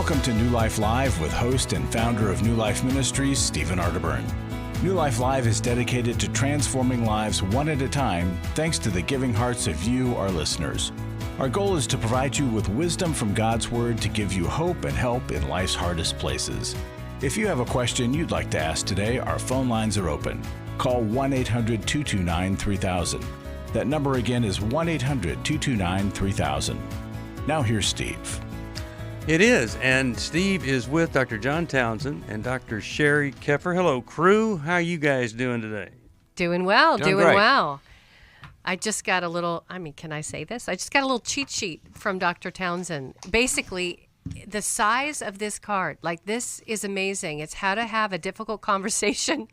Welcome to New Life Live with host and founder of New Life Ministries, Stephen Arterburn. New Life Live is dedicated to transforming lives one at a time thanks to the giving hearts of you, our listeners. Our goal is to provide you with wisdom from God's Word to give you hope and help in life's hardest places. If you have a question you'd like to ask today, our phone lines are open. Call 1-800-229-3000. That number again is 1-800-229-3000. Now here's Steve. It is, and Steve is with Dr. John Townsend and Dr. Sheri Keffer. Hello, crew. How are you guys doing today? Doing well, Doing great. well. I just got a little, can I say this? I just got a little cheat sheet from Dr. Townsend. Basically, the size of this card, this is amazing. It's how to have a difficult conversation.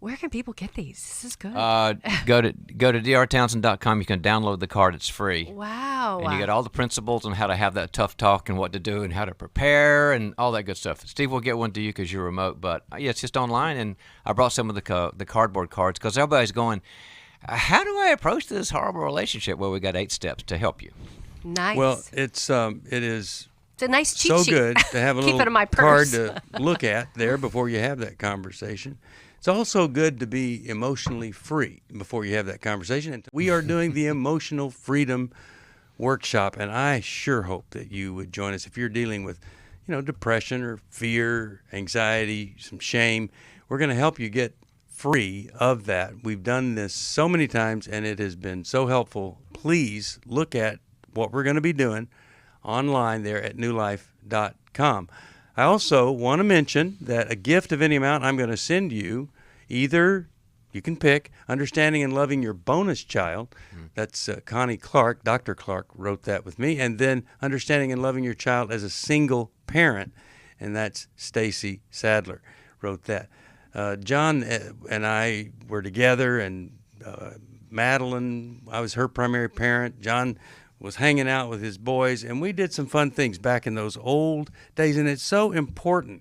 Where can people get these? This is good. Go to drtownsend.com. You can download the card. It's free. Wow. And you get all the principles on how to have that tough talk and what to do and how to prepare and all that good stuff. Steve will get one to you because you're remote. But, yeah, it's just online. And I brought some of the cardboard cards because everybody's going, how do I approach this horrible relationship? Well, we got 8 steps to help you. Nice. Well, it is It's a nice cheat so sheet. good to have a Keep little it in my card purse. to look at there before you have that conversation. It's also good to be emotionally free before you have that conversation. And we are doing the Emotional Freedom Workshop, and I sure hope that you would join us if you're dealing with, depression or fear, anxiety, some shame. We're going to help you get free of that. We've done this so many times, and it has been so helpful. Please look at what we're going to be doing online there at newlife.com. I also want to mention that a gift of any amount I'm going to send you, either you can pick Understanding and Loving Your Bonus Child. That's Connie Clark. Dr. Clark wrote that with me. And then Understanding and Loving Your Child as a Single Parent. And that's Stacy Sadler wrote that. John and I were together, and Madeline, I was her primary parent. John was hanging out with his boys, and we did some fun things back in those old days, and it's so important.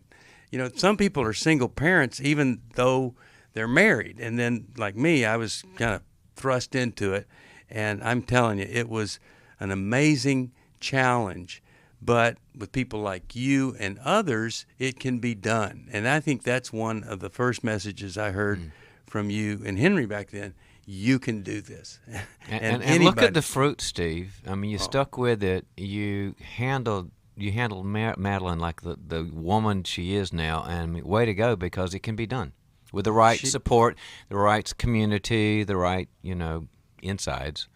Some people are single parents even though they're married, and then, like me, I was kind of thrust into it, and I'm telling you, it was an amazing challenge, but with people like you and others, it can be done, and I think that's one of the first messages I heard from you and Henry back then. You can do this. And look at the fruit, Steve. You stuck with it. You handled Madeline like the woman she is now, and way to go, because it can be done with the right support, the right community, the right insides.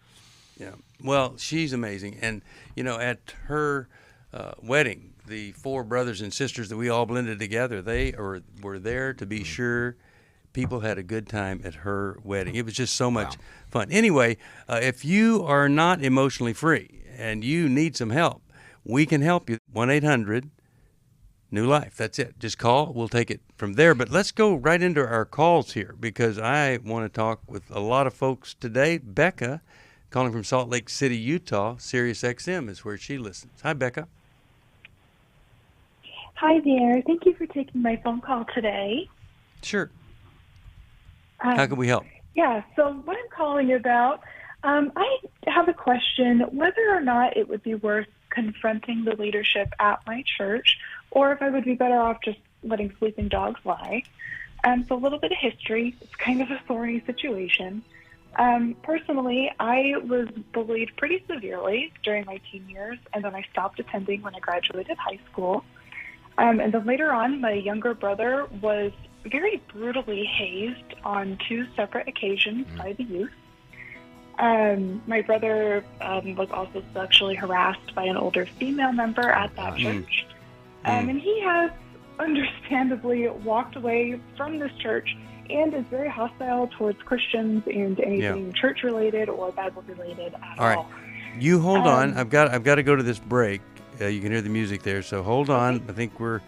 Yeah. Well, she's amazing, and at her wedding, the 4 brothers and sisters that we all blended together, they were there to be sure people had a good time at her wedding. It was just so much fun. Anyway, if you are not emotionally free and you need some help, we can help you. 1-800-NEW-LIFE. That's it. Just call. We'll take it from there. But let's go right into our calls here, because I want to talk with a lot of folks today. Becca, calling from Salt Lake City, Utah. Sirius XM is where she listens. Hi, Becca. Hi there. Thank you for taking my phone call today. Sure. How can we help? Yeah, so what I'm calling about, I have a question whether or not it would be worth confronting the leadership at my church, or if I would be better off just letting sleeping dogs lie. So a little bit of history. It's kind of a thorny situation. Personally, I was bullied pretty severely during my teen years, and then I stopped attending when I graduated high school. And then later on, my younger brother was very brutally hazed on 2 separate occasions by the youth. My brother was also sexually harassed by an older female member at that church. And he has understandably walked away from this church and is very hostile towards Christians and anything church-related or Bible-related at all. All right. You hold on. I've got to go to this break. You can hear the music there, so hold on. Okay. I think we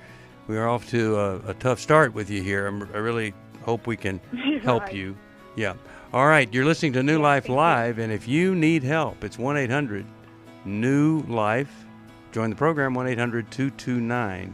are off to a tough start with you here. I really hope we can help you. Yeah. All right. You're listening to New Life Live, and if you need help, it's 1-800-NEW-LIFE. Join the program, 1-800-229-3000.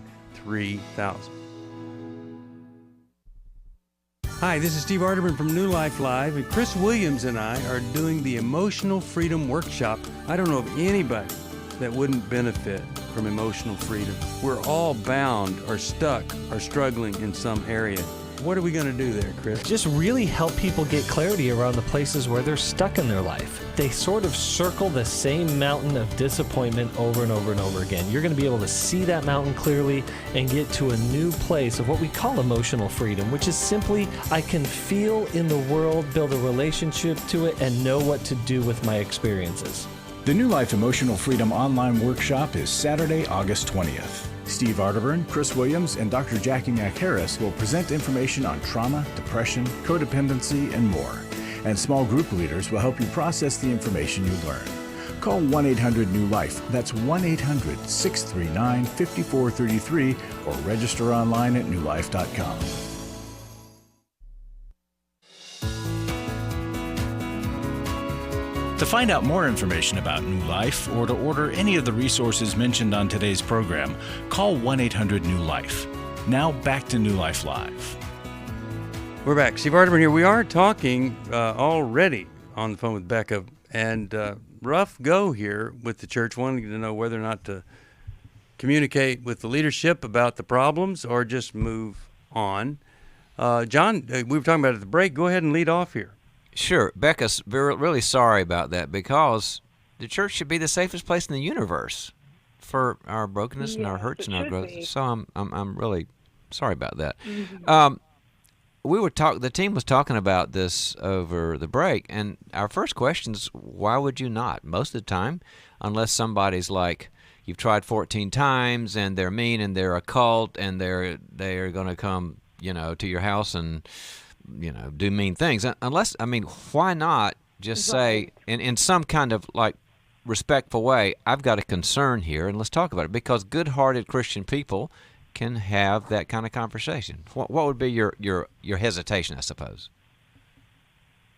Hi, this is Steve Arterburn from New Life Live, and Chris Williams and I are doing the Emotional Freedom Workshop. I don't know of anybody that wouldn't benefit from emotional freedom. We're all bound or stuck or struggling in some area. What are we going to do there, Chris? Just really help people get clarity around the places where they're stuck in their life. They sort of circle the same mountain of disappointment over and over and over again. You're going to be able to see that mountain clearly and get to a new place of what we call emotional freedom, which is simply I can feel in the world, build a relationship to it, and know what to do with my experiences. The New Life Emotional Freedom online workshop is Saturday, August 20th. Steve Arterburn, Chris Williams, and Dr. Jackie Mack-Harris will present information on trauma, depression, codependency, and more. And small group leaders will help you process the information you learn. Call 1-800-NEW-LIFE. That's 1-800-639-5433 or register online at newlife.com. To find out more information about New Life or to order any of the resources mentioned on today's program, call 1-800-NEW-LIFE. Now back to New Life Live. We're back. Steve Arterburn here. We are talking already on the phone with Becca, and rough go here with the church, wanting to know whether or not to communicate with the leadership about the problems or just move on. John, we were talking about at the break. Go ahead and lead off here. Sure. Becca's really sorry about that because the church should be the safest place in the universe for our brokenness and our hurts and our growth. So I'm really sorry about that. Mm-hmm. The team was talking about this over the break, and our first question is, why would you not? Most of the time, unless somebody's like, you've tried 14 times and they're mean and they're a cult and they're going to come, to your house and do mean things. Why not just say, in some kind of respectful way, I've got a concern here, and let's talk about it, because good-hearted Christian people can have that kind of conversation. What would be your hesitation, I suppose?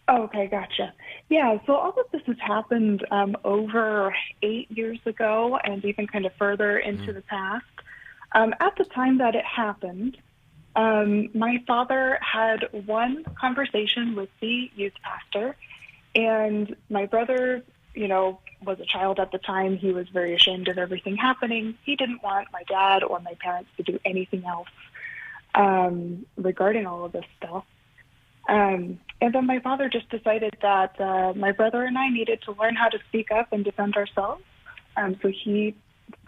Oh, okay, gotcha. Yeah, so all of this has happened over 8 years ago and even kind of further into the past. At the time that it happened, my father had one conversation with the youth pastor, and my brother, was a child at the time. He was very ashamed of everything happening. He didn't want my dad or my parents to do anything else regarding all of this stuff. And then my father just decided that my brother and I needed to learn how to speak up and defend ourselves. So he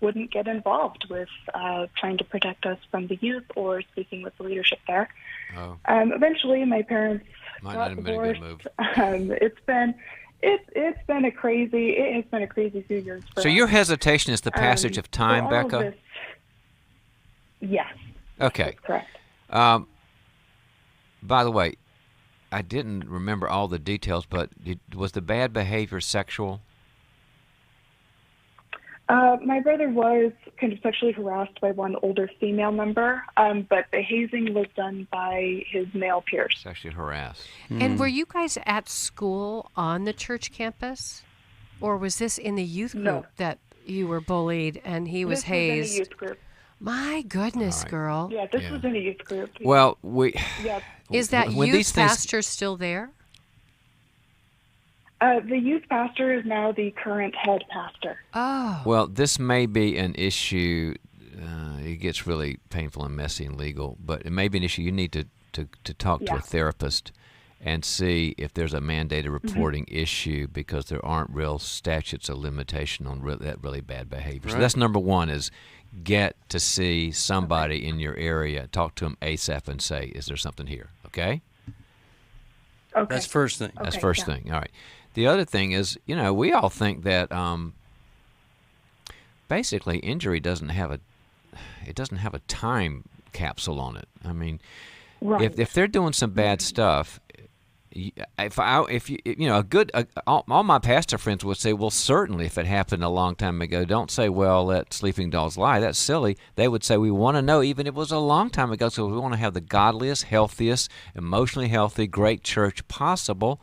wouldn't get involved with trying to protect us from the youth or speaking with the leadership there. Oh. Eventually, my parents got divorced. It's been a crazy few years. So your hesitation is the passage of time, Becca? Yes. Okay. That's correct. By the way, I didn't remember all the details, but was the bad behavior sexual? My brother was kind of sexually harassed by one older female member, but the hazing was done by his male peers. Sexually harassed. And were you guys at school on the church campus? Or was this in the youth group that you were bullied and he was hazed? Was in the youth group. My goodness, girl. Yeah, this was in a youth group. Well, Is that youth pastor still there? The youth pastor is now the current head pastor. Oh. Well, this may be an issue. It gets really painful and messy and legal, but it may be an issue you need to talk to a therapist and see if there's a mandated reporting issue, because there aren't real statutes of limitation on that really bad behavior. Right. So that's number one, is get to see somebody in your area, talk to them ASAP and say, is there something here? Okay? Okay. That's first thing. That's first thing. All right. The other thing is, we all think that basically injury doesn't have a time capsule on it. I mean, if they're doing some bad stuff, all my pastor friends would say, well, certainly if it happened a long time ago, don't say, well, let sleeping dogs lie. That's silly. They would say, we want to know even if it was a long time ago, so we want to have the godliest, healthiest, emotionally healthy, great church possible.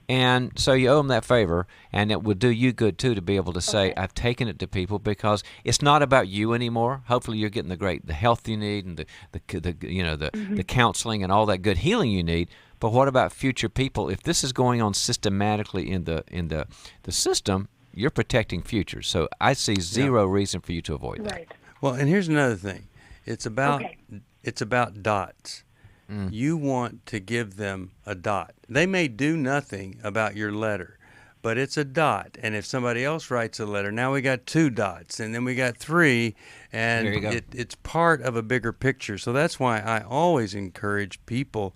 And so you owe them that favor, and it would do you good, too, to be able to say, I've taken it to people, because it's not about you anymore. Hopefully you're getting the health you need and the counseling and all that good healing you need. But what about future people? If this is going on systematically in the system, you're protecting futures. So I see zero reason for you to avoid that. Right. Well, and here's another thing. It's about dots. You want to give them a dot. They may do nothing about your letter, but it's a dot. And if somebody else writes a letter, now we got 2 dots, and then we got 3, and There you go. it's part of a bigger picture. So that's why I always encourage people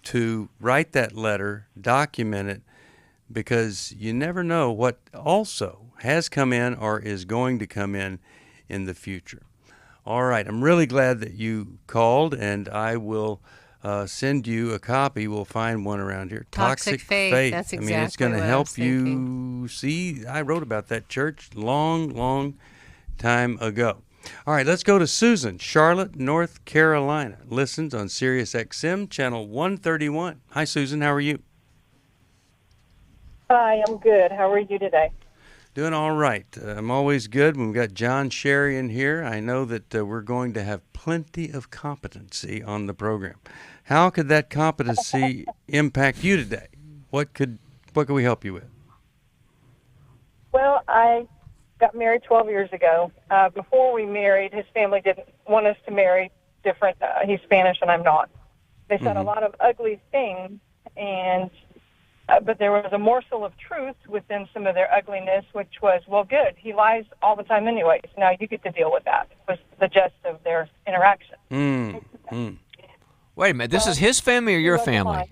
to write that letter, document it, because you never know what also has come in or is going to come in the future. All right, I'm really glad that you called, and I will send you a copy. We'll find one around here. Toxic Faith. That's I mean, it's going exactly to what I help was you thinking. see. I wrote about that church long time ago. All right, let's go to Susan, Charlotte, North Carolina. Listens on Sirius XM, channel 131. Hi, Susan. How are you? Hi, I'm good. How are you today? Doing all right. I'm always good when we've got John Sheri in here. I know that we're going to have plenty of competency on the program. How could that competency impact you today? What could we help you with? Well, I got married 12 years ago. Before we married, his family didn't want us to marry different. He's Spanish and I'm not. They said a lot of ugly things, and but there was a morsel of truth within some of their ugliness, which was, well, good. He lies all the time anyways. Now you get to deal with that. Was the gist of their interaction. Wait a minute. This is his family or your family?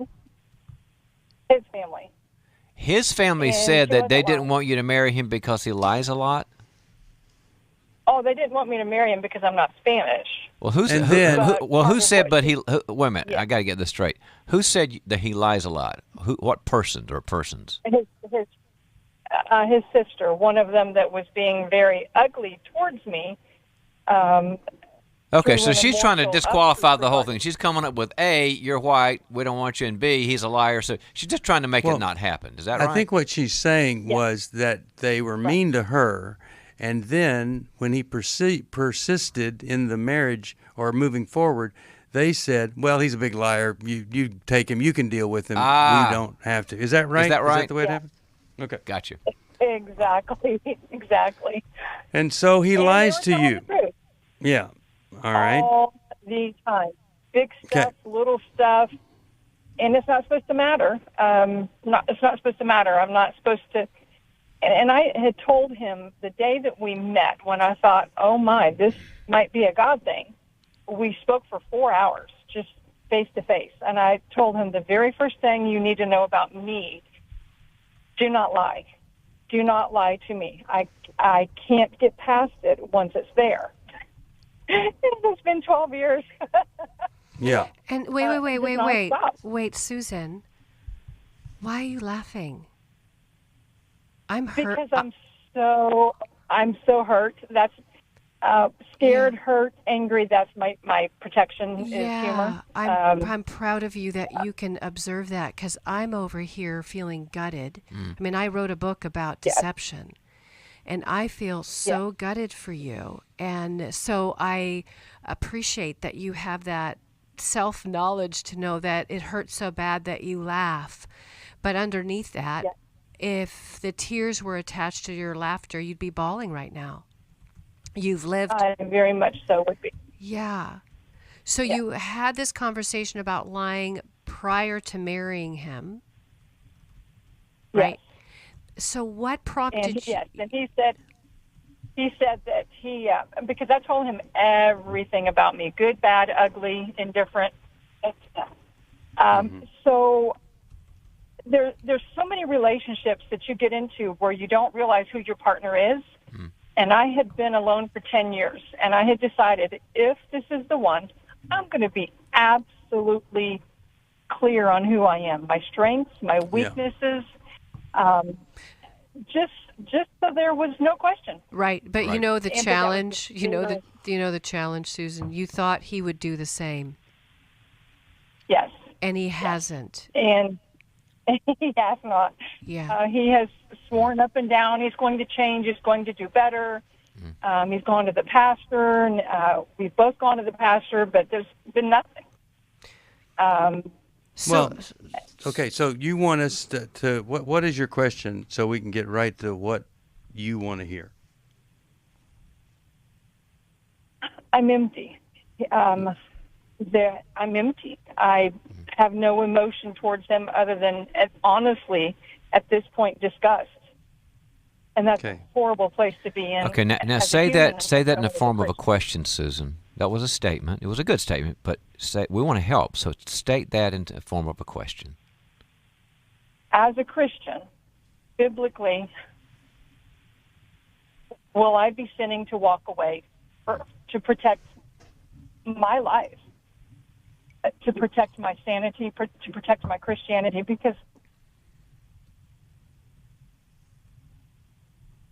His family. His family And said she that they wasn't didn't lying. want you to marry him because he lies a lot? Oh, they didn't want me to marry him because I'm not Spanish. Well, who said but he wait a minute, Yeah. I got to get this straight. Who said that he lies a lot? What person or persons? His sister, one of them that was being very ugly towards me. Okay, through so an she's trying to emotional disqualify the whole upbringing. thing. She's coming up with A, you're white, we don't want you, and B, he's a liar. So she's just trying to make it not happen. Is that right? I think what she's saying was that they were mean to her, and then when he persisted in the marriage or moving forward, they said, well, he's a big liar. You take him. You can deal with him. We don't have to. Is that right? Is that right? Is that the way it happened? Okay. Got you. Exactly. And so he And lies they to were telling you. the truth Yeah. All right. all the time. Big stuff, little stuff, and it's not supposed to matter. It's not supposed to matter. I'm not supposed to. And I had told him the day that we met, when I thought, oh my, this might be a God thing. We spoke for 4 hours, just face to face. And I told him the very first thing you need to know about me, do not lie. Do not lie to me. I can't get past it once it's there. It's been 12 years. Yeah. And Does not stop. wait, Susan. Why are you laughing? I'm hurt. Because I'm so hurt. That's scared, hurt, angry. That's my protection is humor. I'm proud of you that you can observe that, because I'm over here feeling gutted. I mean, I wrote a book about deception, and I feel so gutted for you. And so I appreciate that you have that self-knowledge to know that it hurts so bad that you laugh. But underneath that, if the tears were attached to your laughter, you'd be bawling right now. You've lived. I very much so would be. Yeah. So you had this conversation about lying prior to marrying him, right? Yes. So what prompted And you? yes, and he said that he because I told him everything about me, good, bad, ugly, indifferent. So there's so many relationships that you get into where you don't realize who your partner is. And I had been alone for 10 years, and I had decided if this is the one, I'm going to be absolutely clear on who I am, my strengths, my weaknesses, just so there was no question. Right, but you know the And challenge. that was You know the challenge, Susan. You thought he would do the same, Yes. and he hasn't. And he has not. Yeah. He has sworn up and down he's going to change, he's going to do better. He's gone to the pastor, and we've both gone to the pastor, but there's been nothing. Okay, so you want us to what is your question so we can get right to what you want to hear? I'm empty. I'm empty. I have no emotion towards them other than, honestly, at this point, disgust. And that's a horrible place to be in. Okay, now say that in the form of a question, Susan. That was a statement. It was a good statement, but we want to help. So state that in the form of a question. As a Christian, biblically, will I be sinning to walk away to protect my life, to protect my sanity, to protect my Christianity? Because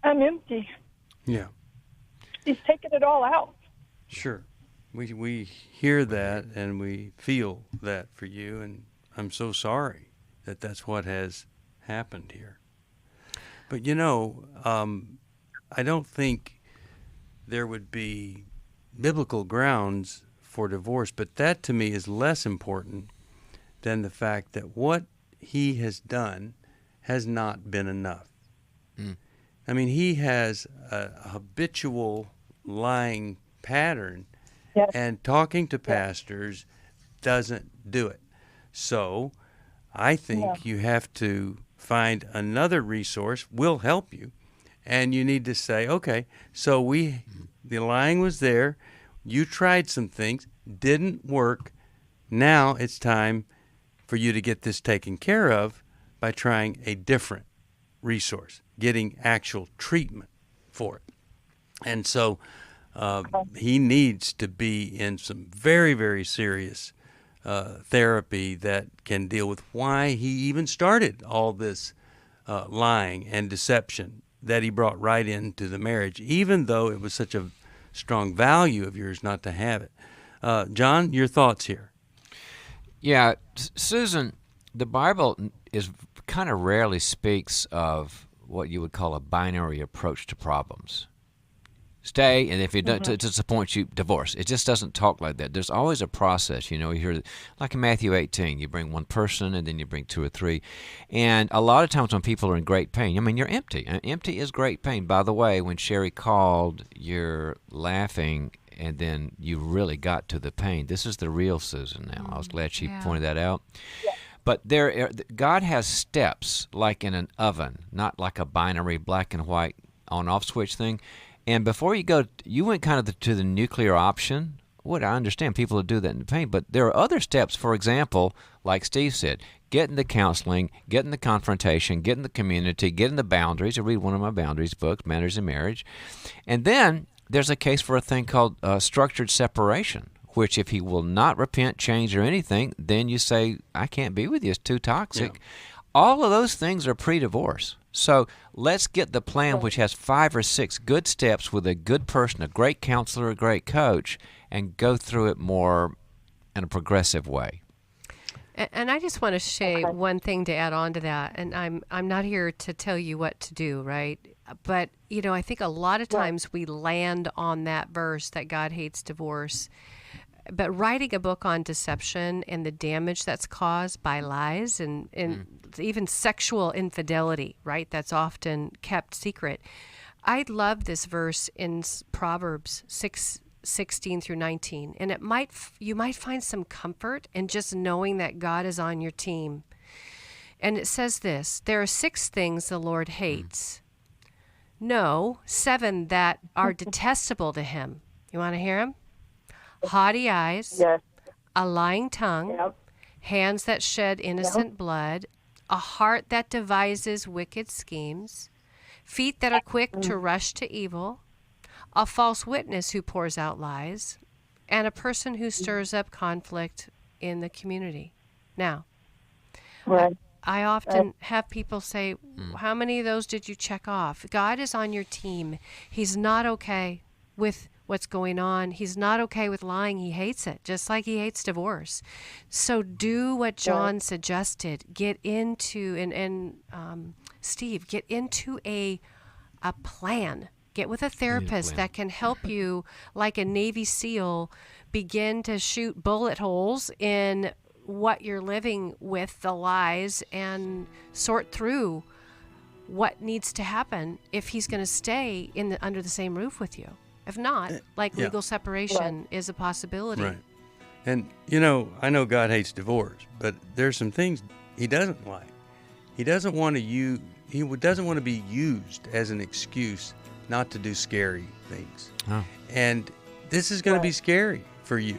I'm empty. Yeah. He's taken it all out. Sure. We hear that and we feel that for you, and I'm so sorry that that's what has happened here. But, I don't think there would be biblical grounds for divorce, but that to me is less important than the fact that what he has done has not been enough. I mean, he has a habitual lying pattern, and talking to pastors doesn't do it. So I think you have to find another resource. We'll help you. And you need to say, okay, so the lying was there. You tried some things, didn't work. Now it's time for you to get this taken care of by trying a different resource, getting actual treatment for it. And so he needs to be in some very, very serious therapy that can deal with why he even started all this lying and deception that he brought right into the marriage, even though it was such a strong value of yours not to have it. John, your thoughts here? Yeah, Susan, the Bible is kind of rarely speaks of what you would call a binary approach to problems. Stay, and if it disappoints you, divorce. It just doesn't talk like that. There's always a process. You hear, like in Matthew 18, you bring one person and then you bring two or three. And a lot of times when people are in great pain, I mean, you're empty. And empty is great pain. By the way, when Sheri called, you're laughing, and then you really got to the pain. This is the real Susan now. I was glad she pointed that out. Yeah. But God has steps like in an oven, not like a binary black and white on-off switch thing. And before you go, you went kind of to the nuclear option. What I understand, people who do that in pain, but there are other steps. For example, like Steve said, getting the counseling, getting the confrontation, getting the community, getting the boundaries. I read one of my boundaries books, Manners in Marriage. And then there's a case for a thing called structured separation, which if he will not repent, change, or anything, then you say, I can't be with you. It's too toxic. Yeah. All of those things are pre-divorce. So let's get the plan, which has 5 or 6 good steps with a good person, a great counselor, a great coach, and go through it more in a progressive way. And I just want to say one thing to add on to that, and I'm not here to tell you what to do, right? But, I think a lot of times we land on that verse that God hates divorce. But writing a book on deception and the damage that's caused by lies and even sexual infidelity, right, that's often kept secret. I love this verse in Proverbs 6:16 through 19, and you might find some comfort in just knowing that God is on your team. And it says this: there are 6 things the Lord hates. No, 7 that are detestable to him. You want to hear them? Haughty eyes, a lying tongue, hands that shed innocent blood, a heart that devises wicked schemes, feet that are quick to rush to evil, a false witness who pours out lies, and a person who stirs up conflict in the community. Now, I often have people say, how many of those did you check off? God is on your team. He's not okay with what's going on. He's not okay with lying. He hates it, just like he hates divorce. So do what John suggested. Get into, and Steve, get into a plan. Get with a therapist that can help you, like a Navy SEAL, begin to shoot bullet holes in what you're living with, the lies, and sort through what needs to happen if he's going to stay under the same roof with you. If not, legal separation is a possibility. Right. And, I know God hates divorce, but there's some things he doesn't like. He doesn't want to be used as an excuse not to do scary things. Oh. And this is going to be scary for you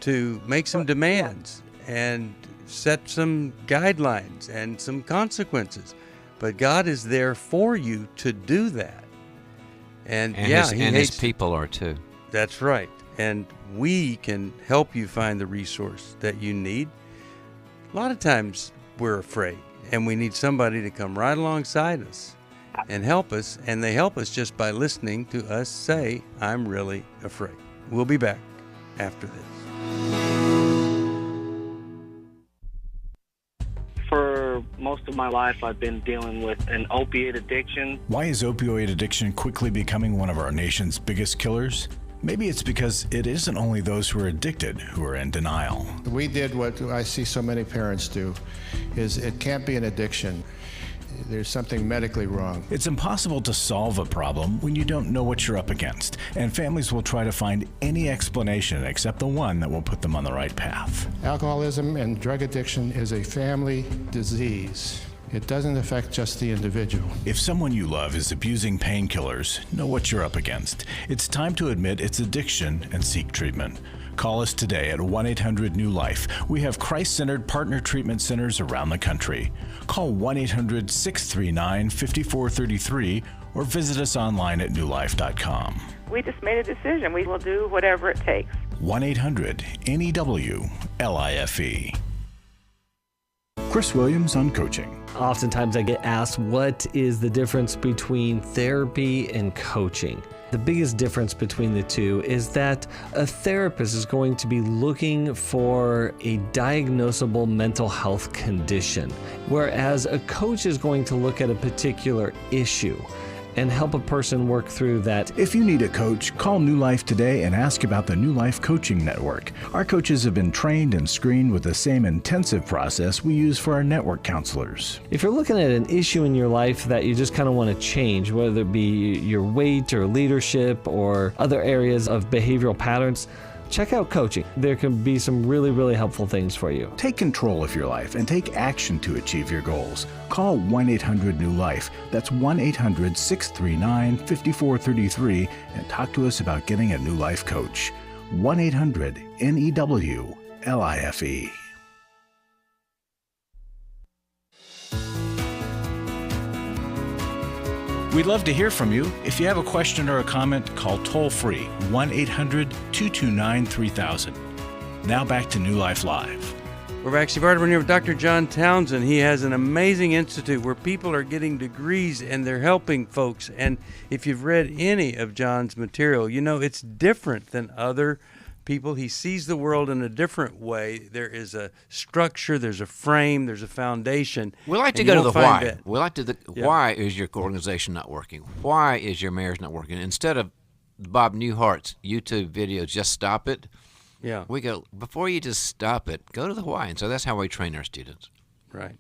to make some demands and set some guidelines and some consequences. But God is there for you to do that. And his people are too. That's right. And we can help you find the resource that you need. A lot of times we're afraid, and we need somebody to come right alongside us and help us. And they help us just by listening to us say, I'm really afraid. We'll be back after this. For most of my life, I've been dealing with an opiate addiction. Why is opioid addiction quickly becoming one of our nation's biggest killers? Maybe it's because it isn't only those who are addicted who are in denial. We did what I see so many parents do, is it can't be an addiction. There's something medically wrong. It's impossible to solve a problem when you don't know what you're up against, and families will try to find any explanation except the one that will put them on the right path. Alcoholism and drug addiction is a family disease. It doesn't affect just the individual. If someone you love is abusing painkillers, know what you're up against. It's time to admit it's addiction and seek treatment. Call us today at 1-800-NEW-LIFE. We have Christ-centered partner treatment centers around the country. Call 1-800-639-5433 or visit us online at newlife.com. We just made a decision. We will do whatever it takes. 1-800-NEW-LIFE. Chris Williams on coaching. Oftentimes I get asked, what is the difference between therapy and coaching? The biggest difference between the two is that a therapist is going to be looking for a diagnosable mental health condition, whereas a coach is going to look at a particular issue and help a person work through that. If you need a coach, call New Life today and ask about the New Life Coaching Network. Our coaches have been trained and screened with the same intensive process we use for our network counselors. If you're looking at an issue in your life that you just kind of want to change, whether it be your weight or leadership or other areas of behavioral patterns, check out coaching. There can be some really, really helpful things for you. Take control of your life and take action to achieve your goals. Call 1-800-NEW-LIFE. That's 1-800-639-5433 and talk to us about getting a New Life coach. 1-800-NEW-LIFE. We'd love to hear from you. If you have a question or a comment, call toll-free 1-800-229-3000. Now back to New Life Live. We're back. Steve Arterburn here with Dr. John Townsend. He has an amazing institute where people are getting degrees and they're helping folks. And if you've read any of John's material, you know it's different than other people. He sees the world in a different way. There is a structure, there's a frame, there's a foundation. We like to go to the why. We like to why is your organization not working? Why is your marriage not working? Instead of Bob Newhart's YouTube videos, just stop it. Yeah. We go, before you just stop it, go to the why. And so that's how we train our students. Right.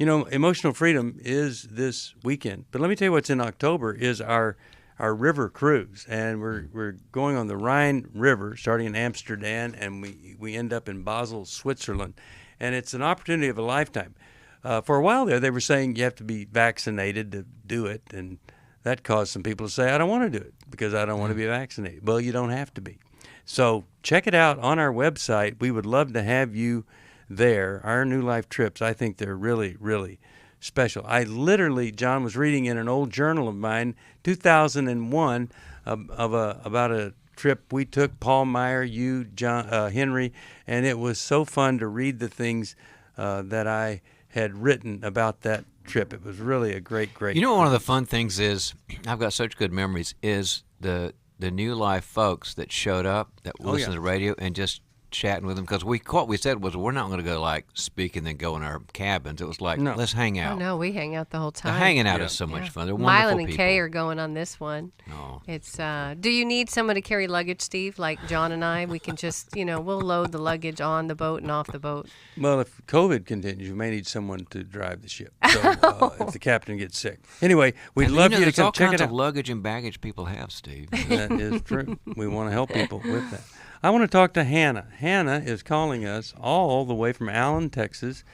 You know, Emotional Freedom is this weekend. But let me tell you what's in October is our river cruise. And we're going on the Rhine River, starting in Amsterdam, and we end up in Basel, Switzerland. And it's an opportunity of a lifetime. For a while there, they were saying you have to be vaccinated to do it. And that caused some people to say, I don't want to do it because I don't want to be vaccinated. Well, you don't have to be. So check it out on our website. We would love to have you there. Our New Life trips, I think they're really, really special. I literally, John was reading in an old journal of mine, 2001, about a trip we took, Paul Meyer, you, John, Henry, and it was so fun to read the things that I had written about that trip. It was really a great You know, one of the fun things is, I've got such good memories, is the New Life folks that showed up, that listened to the radio, and just chatting with them? Because what we said was we're not going to go like speak and then go in our cabins. It was like, let's hang out. Oh, no, we hang out the whole time. The hanging out is so much fun. They're wonderful Mylan and people. Kay are going on this one. Oh. It's do you need someone to carry luggage, Steve? Like John and I, we can just, we'll load the luggage on the boat and off the boat. Well, if COVID continues, you may need someone to drive the ship. So if the captain gets sick. Anyway, we'd love you to come check it out. There's all kinds of luggage and baggage people have, Steve. That is true. We want to help people with that. I want to talk to Hannah. Hannah is calling us all the way from Allen, Texas.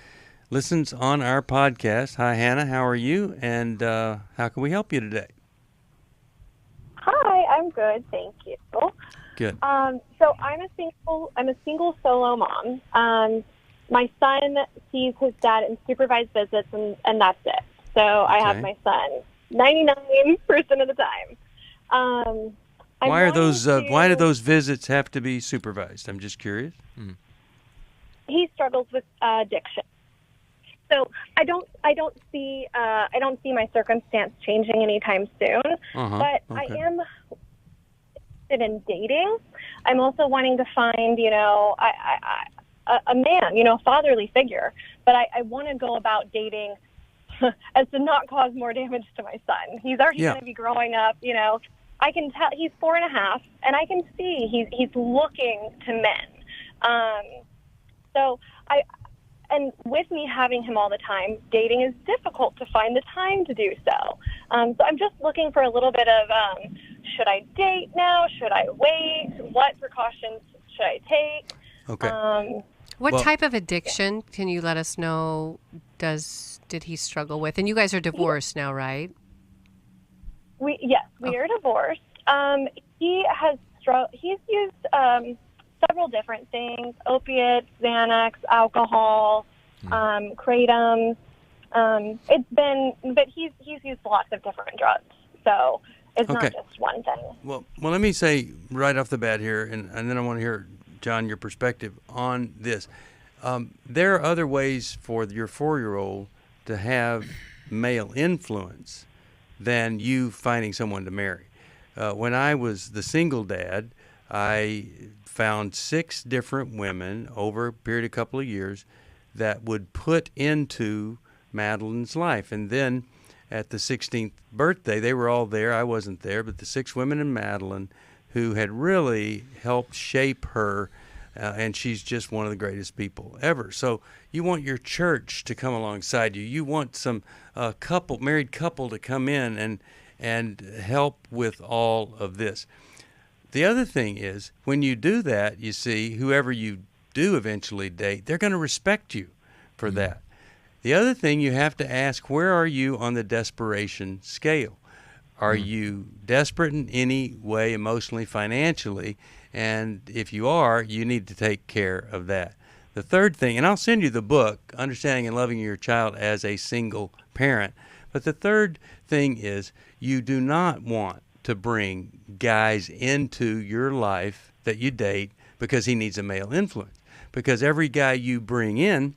Listens on our podcast. Hi, Hannah. How are you? And how can we help you today? Hi, I'm good, thank you. Good. So I'm a single solo mom. My son sees his dad in supervised visits, and that's it. So I have my son 99% of the time. Why do those visits have to be supervised? I'm just curious. He struggles with addiction. So I don't see my circumstance changing anytime soon. But okay. I am interested in dating. I'm also wanting to find, a man, fatherly figure. But I want to go about dating as to not cause more damage to my son. He's already going to be growing up, I can tell he's 4.5, and I can see he's looking to men. And with me having him all the time, dating is difficult to find the time to do so. So I'm just looking for a little bit of, should I date now? Should I wait? What precautions should I take? Okay. What type of addiction, can you let us know, did he struggle with? And you guys are divorced now, right? We are divorced. He's used several different things: opiates, Xanax, alcohol, kratom. But he's used lots of different drugs. So it's not just one thing. Well, let me say right off the bat here, and then I want to hear, John, your perspective on this. There are other ways for your 4-year-old to have male influence than you finding someone to marry. When I was the single dad, I found 6 different women over a period of a couple of years that would put into Madeline's life. And then at the 16th birthday, they were all there. I wasn't there, but the 6 women in Madeline who had really helped shape her, and she's just one of the greatest people ever. So you want your church to come alongside you. You want some married couple to come in and help with all of this. The other thing is, when you do that, you see, whoever you do eventually date, they're going to respect you for that. The other thing you have to ask, where are you on the desperation scale? Are you desperate in any way, emotionally, financially? And if you are, you need to take care of that. The third thing, and I'll send you the book, Understanding and Loving Your Child as a Single Parent. But the third thing is, you do not want to bring guys into your life that you date because he needs a male influence. Because every guy you bring in,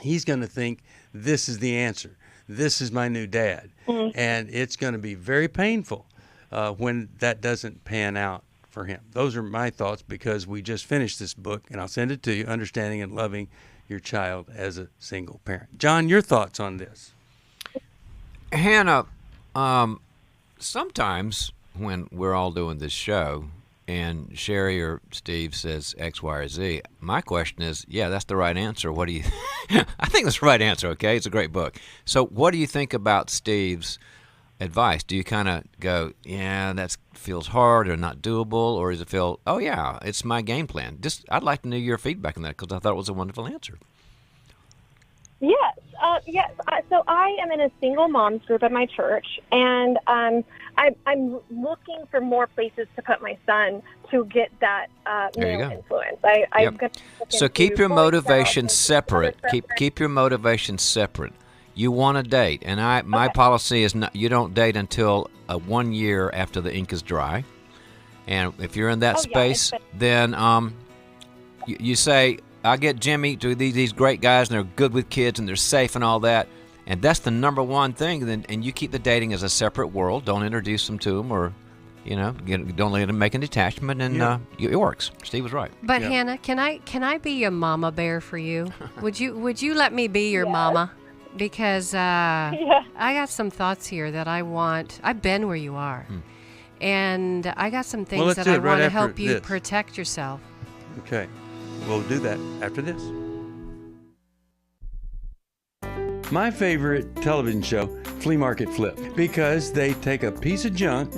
he's going to think, this is the answer. This is my new dad. And it's going to be very painful when that doesn't pan out for him. Those are my thoughts, because we just finished this book, and I'll send it to you, Understanding and Loving Your Child as a Single Parent. John, your thoughts on this? Hannah, sometimes when we're all doing this show and Sheri or Steve says X, Y, or Z, my question is, that's the right answer. What do you I think that's the right answer, okay? It's a great book. So what do you think about Steve's advice? Do you kind of go, that feels hard or not doable, or does it feel, it's my game plan? I'd like to know your feedback on that, because I thought it was a wonderful answer. Yes. So I am in a single moms group at my church, and I'm looking for more places to put my son to get that male influence. So keep your motivation separate. Keep your motivation separate. You want to date, and my policy is you don't date until 1 year after the ink is dry. And if you're in that space, then you say, I get Jimmy to these great guys, and they're good with kids, and they're safe and all that. And that's the number one thing. And you keep the dating as a separate world. Don't introduce them to them or don't let him make an attachment, and it works. Steve was right. But Hannah, can I be a mama bear for you? Would you let me be your mama? Because I got some thoughts here that I want. I've been where you are, and I got some things that I want to help you protect yourself. Okay, we'll do that after this. My favorite television show, Flea Market Flip, because they take a piece of junk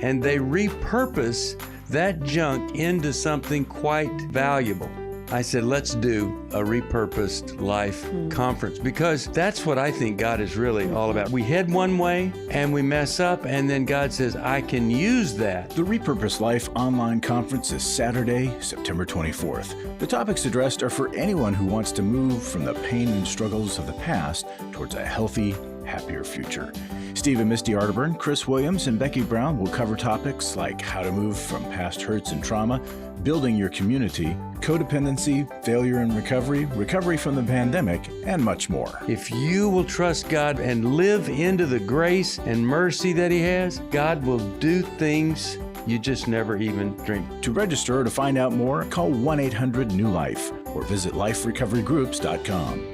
and they repurpose that junk into something quite valuable. I said, let's do a repurposed life conference, because that's what I think God is really all about. We head one way and we mess up, and then God says, I can use that. The Repurposed Life online conference is Saturday, September 24th. The topics addressed are for anyone who wants to move from the pain and struggles of the past towards a healthy, happier future. Steve and Misty Arterburn, Chris Williams, and Becky Brown will cover topics like how to move from past hurts and trauma, building your community, codependency, failure and recovery, recovery from the pandemic, and much more. If you will trust God and live into the grace and mercy that He has, God will do things you just never even dreamed. To register or to find out more, call 1-800-NEW-LIFE or visit liferecoverygroups.com.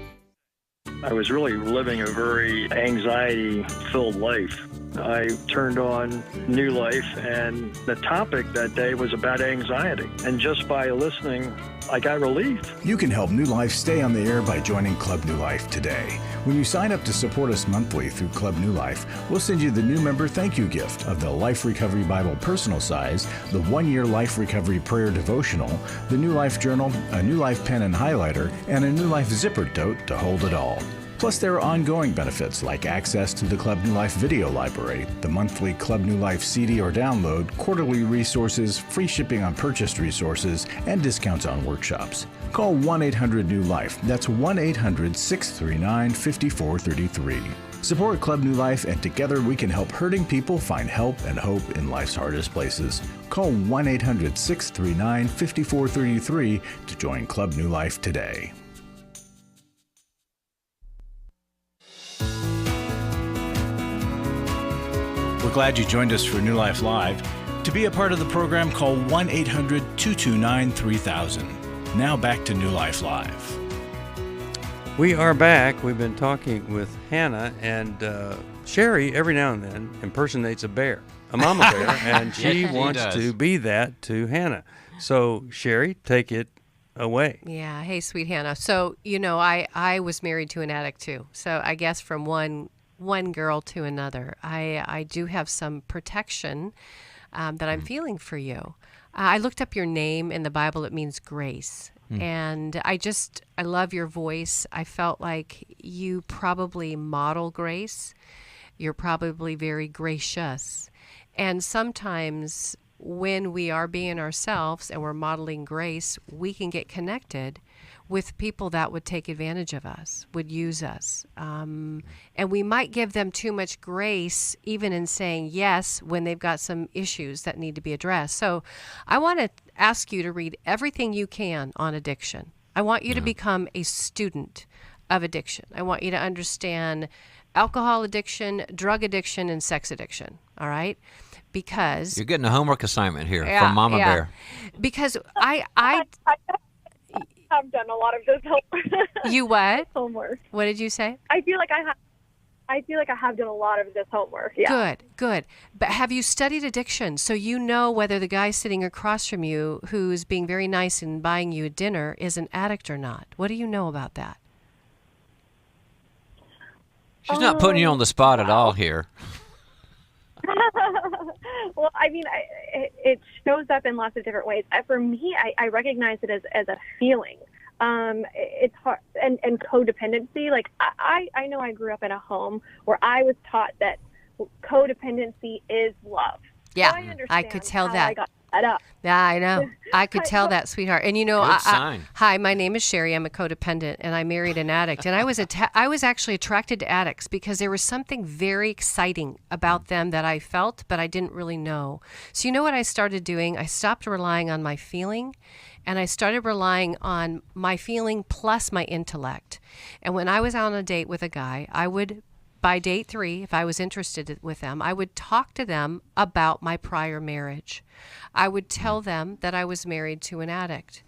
I was really living a very anxiety-filled life. I turned on New Life, and the topic that day was about anxiety. And just by listening, I got relief. You can help New Life stay on the air by joining Club New Life today. When you sign up to support us monthly through Club New Life, we'll send you the new member thank you gift of the Life Recovery Bible personal size, the 1-year Life Recovery Prayer Devotional, the New Life Journal, a New Life pen and highlighter, and a New Life zipper tote to hold it all. Plus, there are ongoing benefits like access to the Club New Life video library, the monthly Club New Life CD or download, quarterly resources, free shipping on purchased resources, and discounts on workshops. Call 1-800-NEW-LIFE. That's 1-800-639-5433. Support Club New Life, and together we can help hurting people find help and hope in life's hardest places. Call 1-800-639-5433 to join Club New Life today. We're glad you joined us for New Life Live. To be a part of the program, call 1-800-229-3000. Now back to New Life Live. We are back. We've been talking with Hannah, and Sheri every now and then impersonates a bear, a mama bear, and she wants to be that to Hannah. So Sheri, take it away. Yeah. Hey, sweet Hannah. So, I was married to an addict too. So I guess from one girl to another, I do have some protection that I'm feeling for you. I looked up your name in the Bible. It means grace. And I love your voice. I felt like you probably model grace. You're probably very gracious. And sometimes when we are being ourselves and we're modeling grace, we can get connected with people that would take advantage of us, would use us. And we might give them too much grace, even in saying yes, when they've got some issues that need to be addressed. So I want to ask you to read everything you can on addiction. I want you to become a student of addiction. I want you to understand alcohol addiction, drug addiction, and sex addiction, all right? Because you're getting a homework assignment here from Mama Bear. Because I've done a lot of this homework. You what? Homework. What did you say? I feel like I have done a lot of this homework. Yeah. Good. But have you studied addiction so you know whether the guy sitting across from you who's being very nice and buying you a dinner is an addict or not? What do you know about that? She's not putting you on the spot at all here. Well, I mean, it shows up in lots of different ways. For me, I recognize it as a feeling. It's hard, and codependency. Like I know I grew up in a home where I was taught that codependency is love. Yeah, so I could tell that. I got that up. Yeah, I know. I could tell that, sweetheart. And hi, my name is Sheri. I'm a codependent, and I married an addict. And I was actually attracted to addicts because there was something very exciting about them that I felt, but I didn't really know. So you know what I started doing? I stopped relying on my feeling, and I started relying on my feeling plus my intellect. And when I was on a date with a guy, I would by date 3, if I was interested with them, I would talk to them about my prior marriage. I would tell them that I was married to an addict.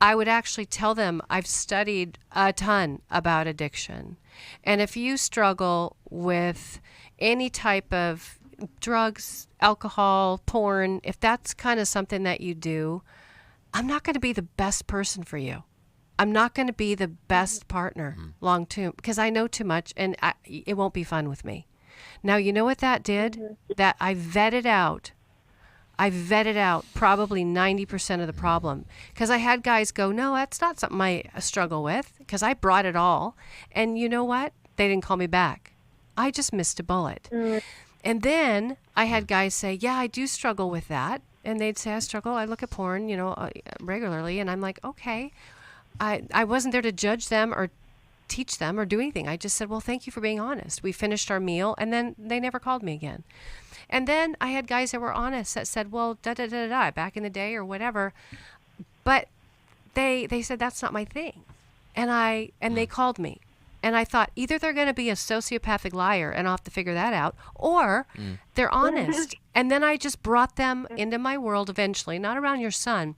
I would actually tell them I've studied a ton about addiction. And if you struggle with any type of drugs, alcohol, porn, if that's kind of something that you do, I'm not going to be the best person for you. I'm not going to be the best partner long term because I know too much and it won't be fun with me. Now, you know what that did? That I vetted out probably 90% of the problem because I had guys go, no, that's not something I struggle with because I brought it all. And you know what? They didn't call me back. I just missed a bullet. And then I had guys say, yeah, I do struggle with that. And they'd say, I struggle. I look at porn, regularly. And I'm like, okay. I wasn't there to judge them or teach them or do anything. I just said, well, thank you for being honest. We finished our meal, and then they never called me again. And then I had guys that were honest that said, well, da-da-da-da, back in the day or whatever. But they said, that's not my thing. And they called me. And I thought, either they're going to be a sociopathic liar, and I'll have to figure that out, or they're honest. And then I just brought them into my world eventually, not around your son.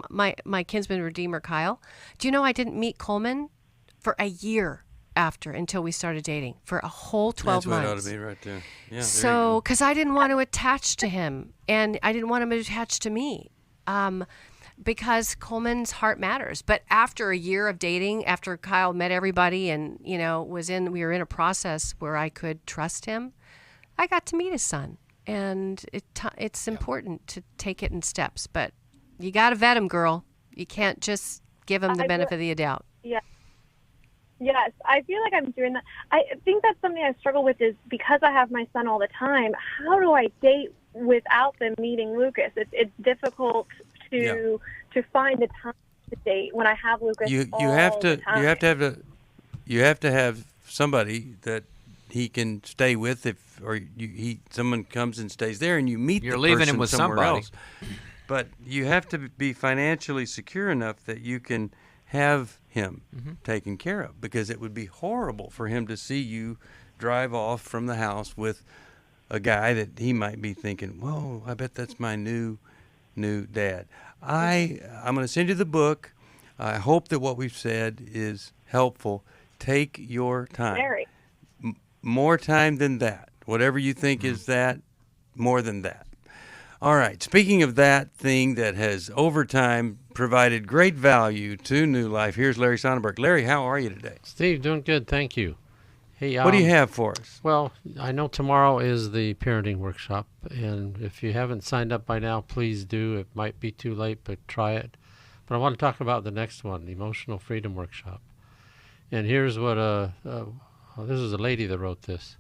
My kinsman redeemer, Kyle. Do you know I didn't meet Coleman for a year after until we started dating for a whole 12 months. That's what it ought to be right there. Yeah. So, because I didn't want to attach to him and I didn't want him to attach to me. Because Coleman's heart matters. But after a year of dating, after Kyle met everybody and, we were in a process where I could trust him, I got to meet his son. And it's important to take it in steps. But you got to vet him, girl. You can't just give him the benefit of the doubt. Yeah. Yes, I feel like I'm doing that. I think that's something I struggle with is because I have my son all the time, how do I date without them meeting Lucas? It's difficult to find the time to date when I have Lucas you all have to the time. you have to have somebody that he can stay with someone comes and stays there and you meet You're the leaving person him with somewhere somebody. else. But you have to be financially secure enough that you can have him taken care of, because it would be horrible for him to see you drive off from the house with a guy that he might be thinking, whoa, I bet that's my new dad. I'm going to send you the book. I hope that what we've said is helpful. Take your time. Very. More time than that. Whatever you think is that, more than that. All right. Speaking of that thing that has over time provided great value to New Life, here's Larry Sonnenberg. Larry, how are you today? Steve, doing good. Thank you. Hey, what do you have for us? Well, I know tomorrow is the parenting workshop, and if you haven't signed up by now, please do. It might be too late, but try it. But I want to talk about the next one, the Emotional Freedom Workshop. And here's what this is a lady that wrote this.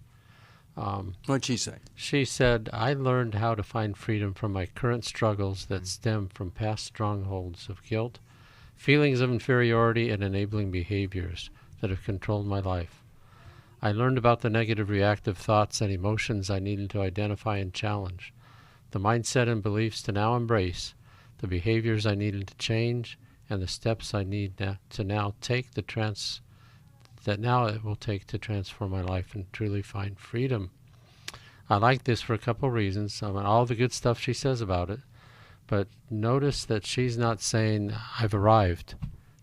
What'd she say? She said, I learned how to find freedom from my current struggles that stem from past strongholds of guilt, feelings of inferiority, and enabling behaviors that have controlled my life. I learned about the negative reactive thoughts and emotions I needed to identify and challenge, the mindset and beliefs to now embrace, the behaviors I needed to change, and the steps I need to take to transform my life and truly find freedom. I like this for a couple of reasons. All the good stuff she says about it, but notice that she's not saying, I've arrived.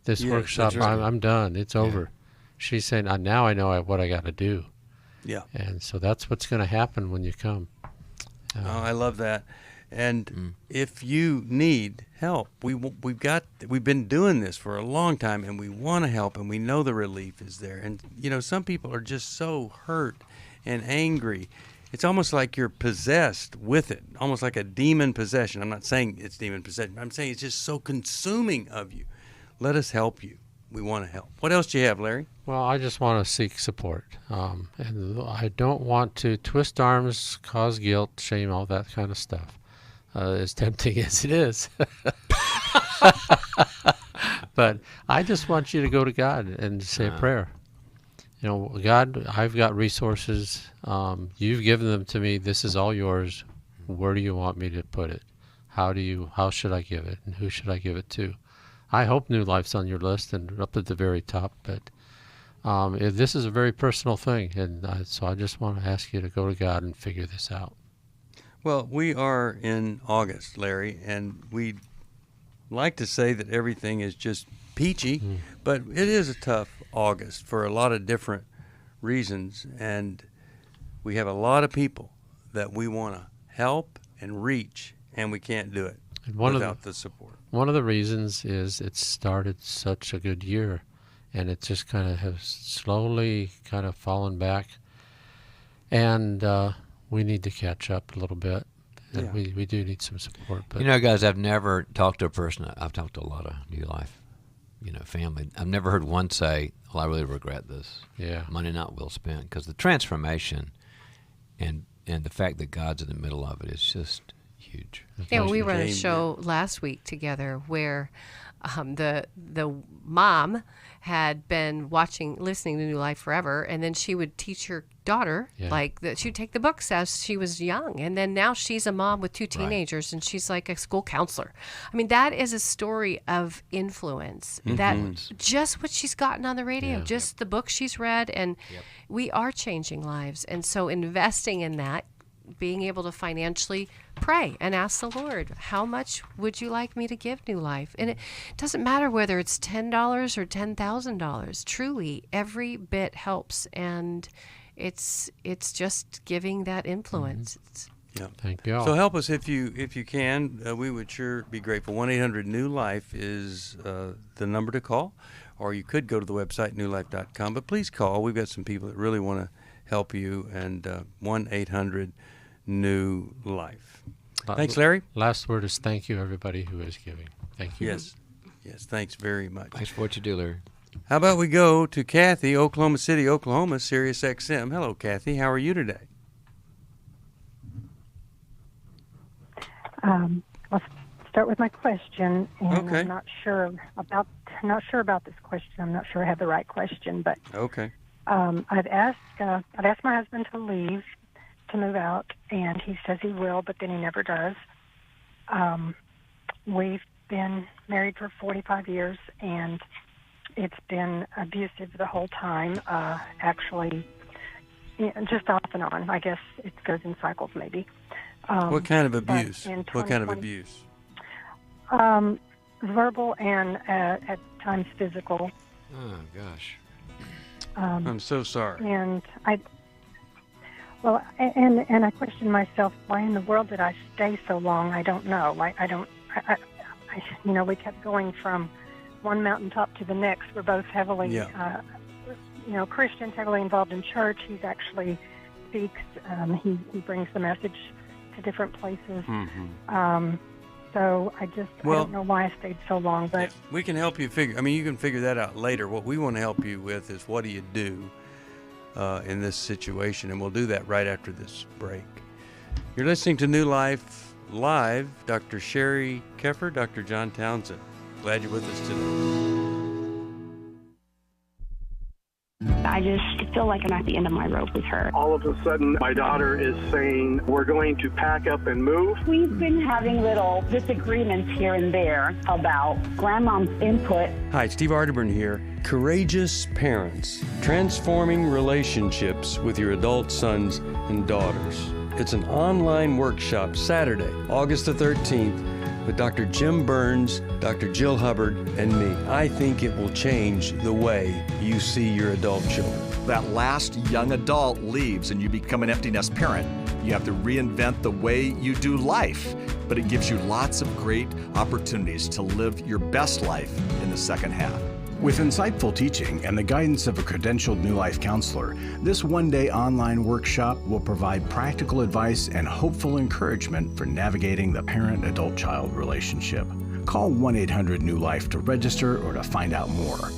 This workshop, right. I'm done. It's over. She's saying, now I know what I got to do. Yeah. And so that's what's going to happen when you come. I love that. And if you need help, we've been doing this for a long time, and we want to help, and we know the relief is there. And some people are just so hurt and angry. It's almost like you're possessed with it, almost like a demon possession. I'm not saying it's demon possession. I'm saying it's just so consuming of you. Let us help you. We want to help. What else do you have, Larry? Well, I just want to seek support. And I don't want to twist arms, cause guilt, shame, all that kind of stuff. As tempting as it is. But I just want you to go to God and say a prayer. God, I've got resources. You've given them to me. This is all yours. Where do you want me to put it? How should I give it? And who should I give it to? I hope New Life's on your list and up at the very top, but This is a very personal thing, and so I just want to ask you to go to God and figure this out. Well, we are in August, Larry, and we like to say that everything is just peachy, but it is a tough August for a lot of different reasons, and we have a lot of people that we want to help and reach, and we can't do it without the support. One of the reasons is it started such a good year, and it just kind of has slowly kind of fallen back, and we need to catch up a little bit. And we do need some support. But guys, I've never talked to a person. I've talked to a lot of New Life, family. I've never heard one say, "Well, I really regret this. Yeah, money not well spent." Because the transformation and the fact that God's in the middle of it is just huge. Yeah, we ran a show last week together where the mom had been listening to New Life forever, and then she would teach her daughter that she'd take the books as she was young, and then now she's a mom with two teenagers, and she's like a school counselor. I mean, that is a story of influence. That just what she's gotten on the radio, just the books she's read, and we are changing lives. And so investing in that, being able to financially pray and ask the Lord, how much would you like me to give New Life? And it doesn't matter whether it's $10 or $10,000. Truly, every bit helps, and it's just giving that influence. Yeah. Thank you all. So help us if you can. We would sure be grateful. 1-800-NEW-LIFE is the number to call, or you could go to the website newlife.com. But please call. We've got some people that really want to help you, and 1-800-NEW-LIFE. Thanks, Larry. Last word is thank you, everybody who is giving. Thank you. Yes, thanks very much. Thanks for what you do, Larry. How about we go to Kathy, Oklahoma City, Oklahoma, Sirius XM. Hello, Kathy. How are you today? I'll start with my question, and okay. I'm not sure about this question. I'm not sure I have the right question, but okay. I've asked my husband to leave, to move out, and he says he will, but then he never does. We've been married for 45 years, and it's been abusive the whole time. Actually, just off and on. I guess it goes in cycles, maybe. What kind of abuse? What kind of abuse? Verbal and at times physical. Oh gosh. I'm so sorry. And I question myself, why in the world did I stay so long? I don't know. We kept going from one mountaintop to the next. We're both heavily, Christians, heavily involved in church. He's actually speaks. He brings the message to different places. Mm-hmm. So I don't know why I stayed so long, but we can help you figure. I mean, you can figure that out later. What we want to help you with is what do you do in this situation, and we'll do that right after this break. You're listening to New Life Live. Dr. Sheri Keffer, Dr. John Townsend. Glad you're with us today. I just feel like I'm at the end of my rope with her. All of a sudden, my daughter is saying, we're going to pack up and move. We've been having little disagreements here and there about grandmom's input. Hi, Steve Arterburn here. Courageous Parents, Transforming Relationships with Your Adult Sons and Daughters. It's an online workshop Saturday, August the 13th, with Dr. Jim Burns, Dr. Jill Hubbard, and me. I think it will change the way you see your adult children. That last young adult leaves and you become an empty nest parent. You have to reinvent the way you do life, but it gives you lots of great opportunities to live your best life in the second half. With insightful teaching and the guidance of a credentialed New Life counselor, this one-day online workshop will provide practical advice and hopeful encouragement for navigating the parent-adult-child relationship. Call 1-800-NEW-LIFE to register or to find out more.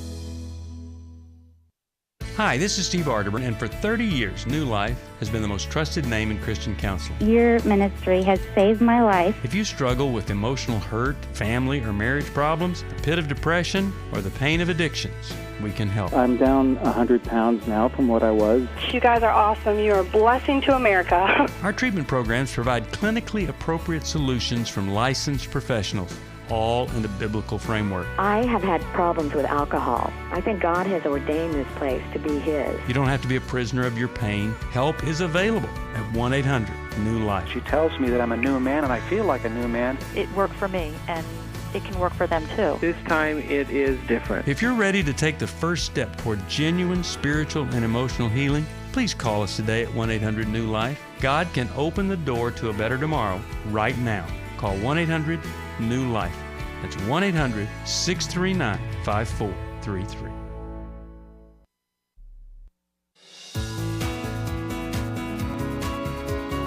Hi, this is Steve Arterburn, and for 30 years, New Life has been the most trusted name in Christian counseling. Your ministry has saved my life. If you struggle with emotional hurt, family or marriage problems, the pit of depression, or the pain of addictions, we can help. I'm down 100 pounds now from what I was. You guys are awesome. You're a blessing to America. Our treatment programs provide clinically appropriate solutions from licensed professionals. all in the biblical framework. I have had problems with alcohol. I think God has ordained this place to be His. You don't have to be a prisoner of your pain. Help is available at 1-800-NEW-LIFE. She tells me that I'm a new man, and I feel like a new man. It worked for me, and it can work for them too. This time it is different. If you're ready to take the first step toward genuine spiritual and emotional healing, please call us today at 1-800-NEW-LIFE. God can open the door to a better tomorrow right now. Call 1-800-NEW-LIFE. That's 1-800-639-5433.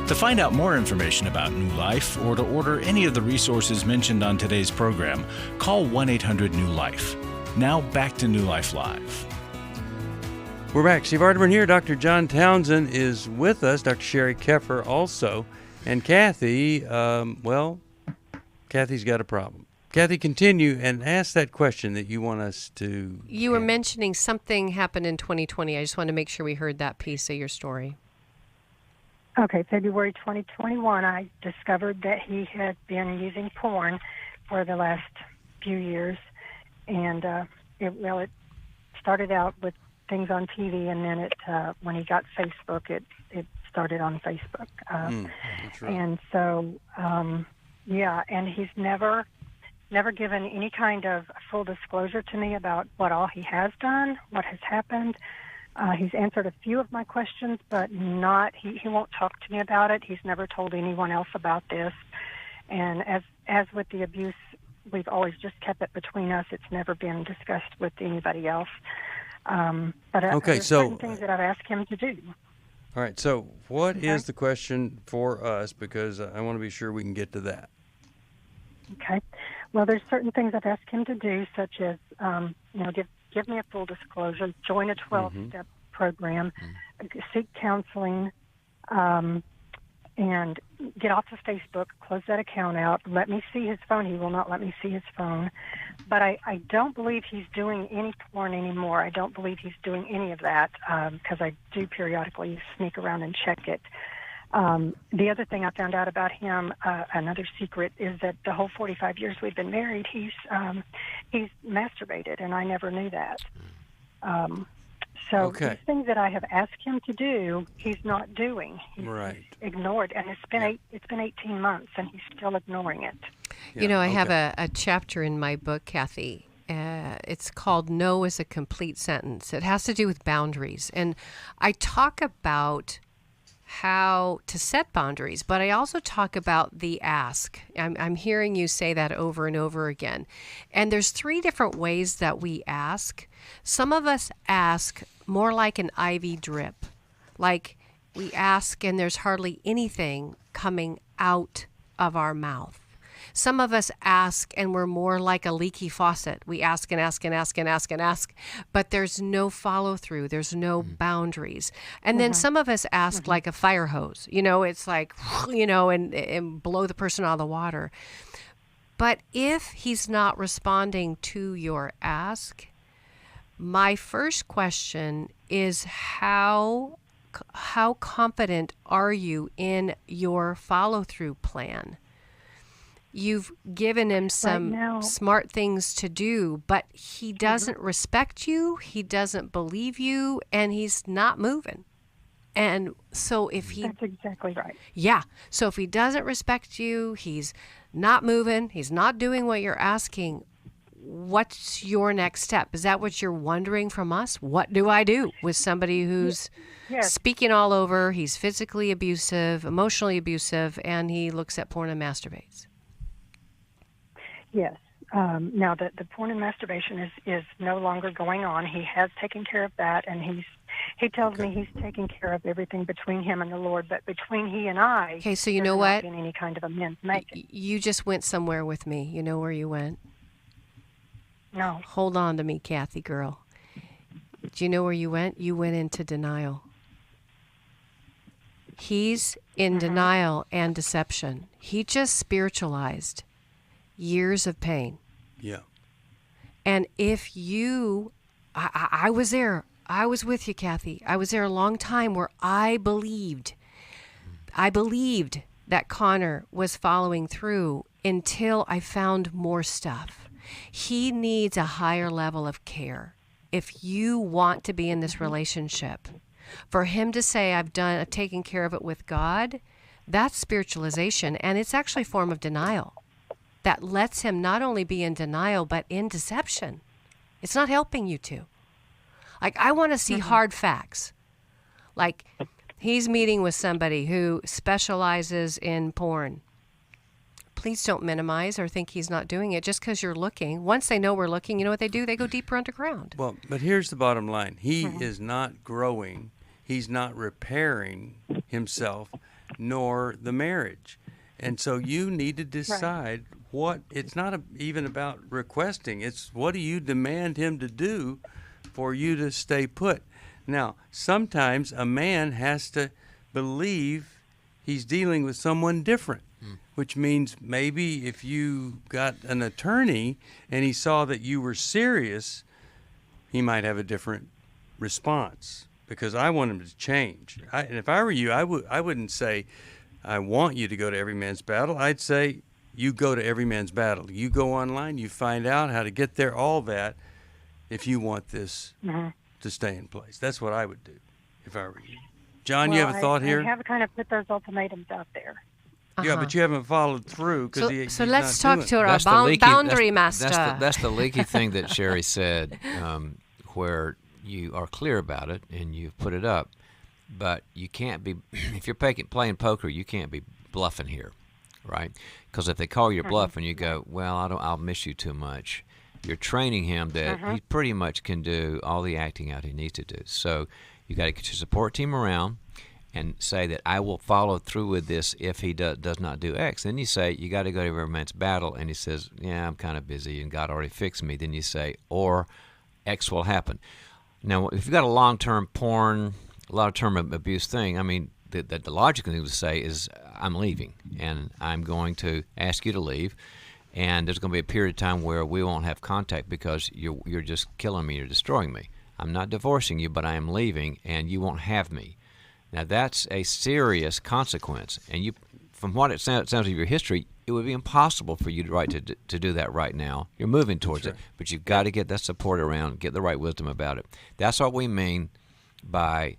To find out more information about New Life or to order any of the resources mentioned on today's program, call 1-800-NEW-LIFE. Now back to New Life Live. We're back. Steve Arterburn here. Dr. John Townsend is with us. Dr. Sheri Keffer also. And Kathy, Kathy's got a problem. Kathy, continue and ask that question that you want us to... You were mentioning something happened in 2020. I just want to make sure we heard that piece of your story. Okay, February 2021, I discovered that he had been using porn for the last few years. And, it started out with things on TV, and then when he got Facebook, it started on Facebook. That's right. And so, and he's never given any kind of full disclosure to me about what all he has done, what has happened. He's answered a few of my questions, but he won't talk to me about it. He's never told anyone else about this. And as with the abuse, we've always just kept it between us. It's never been discussed with anybody else. But there's certain things that I've asked him to do. All right, so what is the question for us? Because I want to be sure we can get to that. Okay. Well, there's certain things I've asked him to do, such as, give me a full disclosure, join a 12-step program, seek counseling, and get off of Facebook, close that account out, let me see his phone. He will not let me see his phone. But I don't believe he's doing any porn anymore. I don't believe he's doing any of that because I do periodically sneak around and check it. The other thing I found out about him, another secret, is that the whole 45 years we've been married, he's masturbated, and I never knew that. So these things that I have asked him to do, he's not doing. He's ignored, and it's been 18 months, and he's still ignoring it. Yeah, I have a chapter in my book, Kathy. It's called "No is a Complete Sentence." It has to do with boundaries, and I talk about how to set boundaries, but I also talk about the ask. I'm hearing you say that over and over again. And there's 3 different ways that we ask. Some of us ask more like an IV drip. Like we ask and there's hardly anything coming out of our mouth. Some of us ask and we're more like a leaky faucet. We ask and ask and ask and ask and ask, but there's no follow through. There's no boundaries. And then some of us ask like a fire hose. It's like, and blow the person out of the water. But if he's not responding to your ask, my first question is how confident are you in your follow through plan? You've given him some smart things to do, but he doesn't respect you, he doesn't believe you, and he's not moving. And so if he... That's exactly right. Yeah. So if he doesn't respect you, he's not moving, he's not doing what you're asking, what's your next step? Is that what you're wondering from us? What do I do with somebody who's speaking all over, he's physically abusive, emotionally abusive, and he looks at porn and masturbates? Yes. Now, the porn and masturbation is no longer going on. He has taken care of that, and he tells me he's taking care of everything between him and the Lord. But between he and I, okay, so you know what? Been any kind of amends making. You just went somewhere with me. You know where you went? No. Hold on to me, Kathy girl. Do you know where you went? You went into denial. He's in denial and deception. He just spiritualized years of pain. Yeah. And if I was there. I was with you, Kathy. I was there a long time where I believed that Connor was following through until I found more stuff. He needs a higher level of care. If you want to be in this relationship, for him to say, I've taken care of it with God, that's spiritualization, and it's actually a form of denial that lets him not only be in denial, but in deception. It's not helping you two. Like, I want to see hard facts. Like, he's meeting with somebody who specializes in porn. Please don't minimize or think he's not doing it just because you're looking. Once they know we're looking, you know what they do? They go deeper underground. Well, but here's the bottom line. He is not growing. He's not repairing himself, nor the marriage. And so you need to decide what, it's not even about requesting. It's what do you demand him to do for you to stay put. Now, sometimes a man has to believe he's dealing with someone different, which means maybe if you got an attorney and he saw that you were serious, he might have a different response, because I want him to change. And if I were you, I wouldn't say, I want you to go to Every Man's Battle. I'd say, you go to Every Man's Battle. You go online, you find out how to get there, all that, if you want this to stay in place. That's what I would do if I were you. John, you have a thought here? I have kind of put those ultimatums out there. Yeah, but you haven't followed through because so let's talk to our boundary master. That's the leaky thing that Sheri said, where you are clear about it and you've put it up, but you can't be, if you're playing poker, you can't be bluffing here, right? Because if they call your bluff and you go, well, I'll miss you too much, you're training him that he pretty much can do all the acting out he needs to do. So you got to get your support team around and say that I will follow through with this if he does not do X. Then you say, you got to go to Every Man's Battle, and he says, yeah, I'm kind of busy, and God already fixed me. Then you say, or X will happen. Now, if you've got a long-term porn, long-term abuse thing, I mean, the logical thing to say is, I'm leaving, and I'm going to ask you to leave, and there's going to be a period of time where we won't have contact because you're just killing me, you're destroying me. I'm not divorcing you, but I am leaving, and you won't have me. Now, that's a serious consequence, and you, from what it sounds of your history, it would be impossible for you to do that right now. You're moving towards it, but you've got to get that support around, get the right wisdom about it. That's what we mean by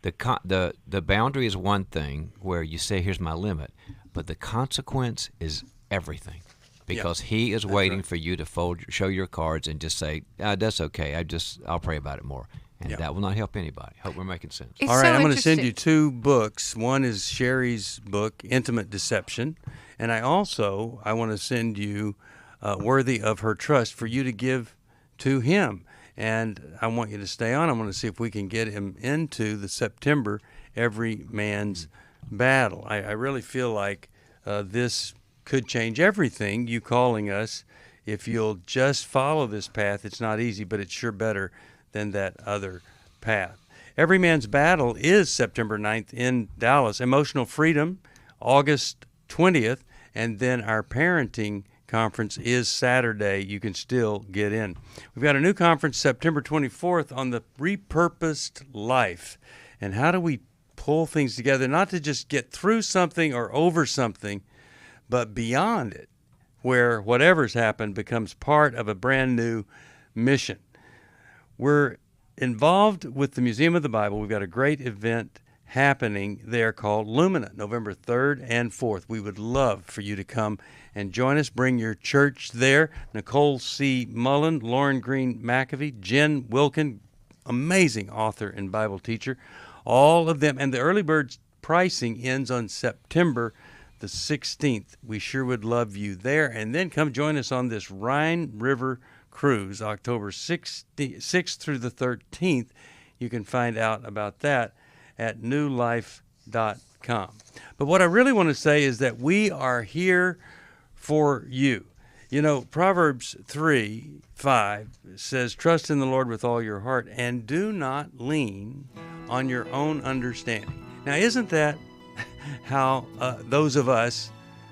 the boundary is one thing where you say, here's my limit, but the consequence is everything, because he is waiting for you to show your cards and just say, that's okay, I'll pray about it more. And that will not help anybody. Hope we're making sense. All right, I'm going to send you 2 books. One is Sheri's book, Intimate Deception. And I want to send you Worthy of Her Trust for you to give to him. And I want you to stay on. I want to see if we can get him into the September Every Man's Battle. I really feel like this could change everything, you calling us. If you'll just follow this path, it's not easy, but it's sure better than that other path. Every Man's Battle is September 9th in Dallas. Emotional Freedom, August 20th, and then our parenting conference is Saturday. You can still get in. We've got a new conference September 24th on the repurposed life. And how do we pull things together, not to just get through something or over something, but beyond it, where whatever's happened becomes part of a brand new mission. We're involved with the Museum of the Bible. We've got a great event happening there called Lumina, November 3rd and 4th. We would love for you to come and join us. Bring your church there. Nicole C. Mullen, Lauren Green McAfee, Jen Wilkin, amazing author and Bible teacher, all of them. And the early bird pricing ends on September the 16th. We sure would love you there. And then come join us on this Rhine River cruise, October 6th through the 13th. You can find out about that at newlife.com. But what I really want to say is that we are here for you. You know, Proverbs 3:5 says, trust in the Lord with all your heart and do not lean on your own understanding. Now, isn't that how those of us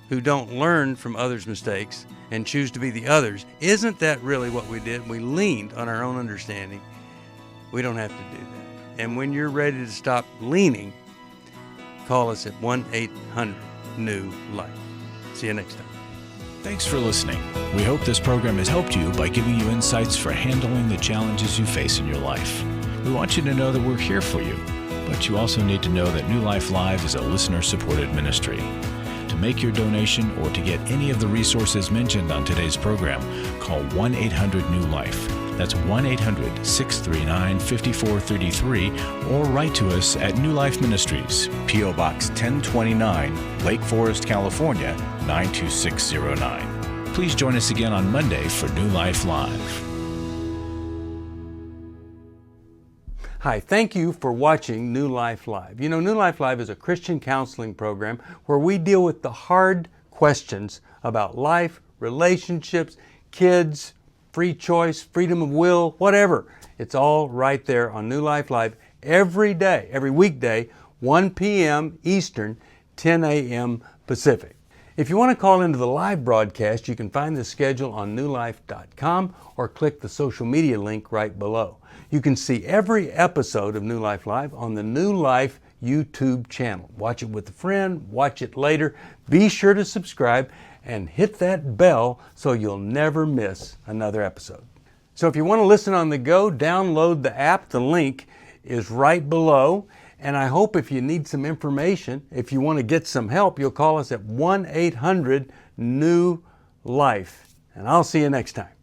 who don't learn from others' mistakes and choose to be the others, isn't that really what we did? We leaned on our own understanding. We don't have to do that. And when you're ready to stop leaning, call us at 1-800-NEW-LIFE. See you next time. Thanks for listening. We hope this program has helped you by giving you insights for handling the challenges you face in your life. We want you to know that we're here for you, but you also need to know that New Life Live is a listener-supported ministry. To make your donation or to get any of the resources mentioned on today's program, call 1-800-NEW-LIFE. That's 1-800-639-5433, or write to us at New Life Ministries, P.O. Box 1029, Lake Forest, California, 92609. Please join us again on Monday for New Life Live. Hi, thank you for watching New Life Live. You know, New Life Live is a Christian counseling program where we deal with the hard questions about life, relationships, kids, free choice, freedom of will, whatever. It's all right there on New Life Live every day, every weekday, 1 p.m. Eastern, 10 a.m. Pacific. If you want to call into the live broadcast, you can find the schedule on newlife.com or click the social media link right below. You can see every episode of New Life Live on the New Life YouTube channel. Watch it with a friend, watch it later. Be sure to subscribe and hit that bell so you'll never miss another episode. So if you want to listen on the go, download the app. The link is right below. And I hope if you need some information, if you want to get some help, you'll call us at 1-800-NEW-LIFE. And I'll see you next time.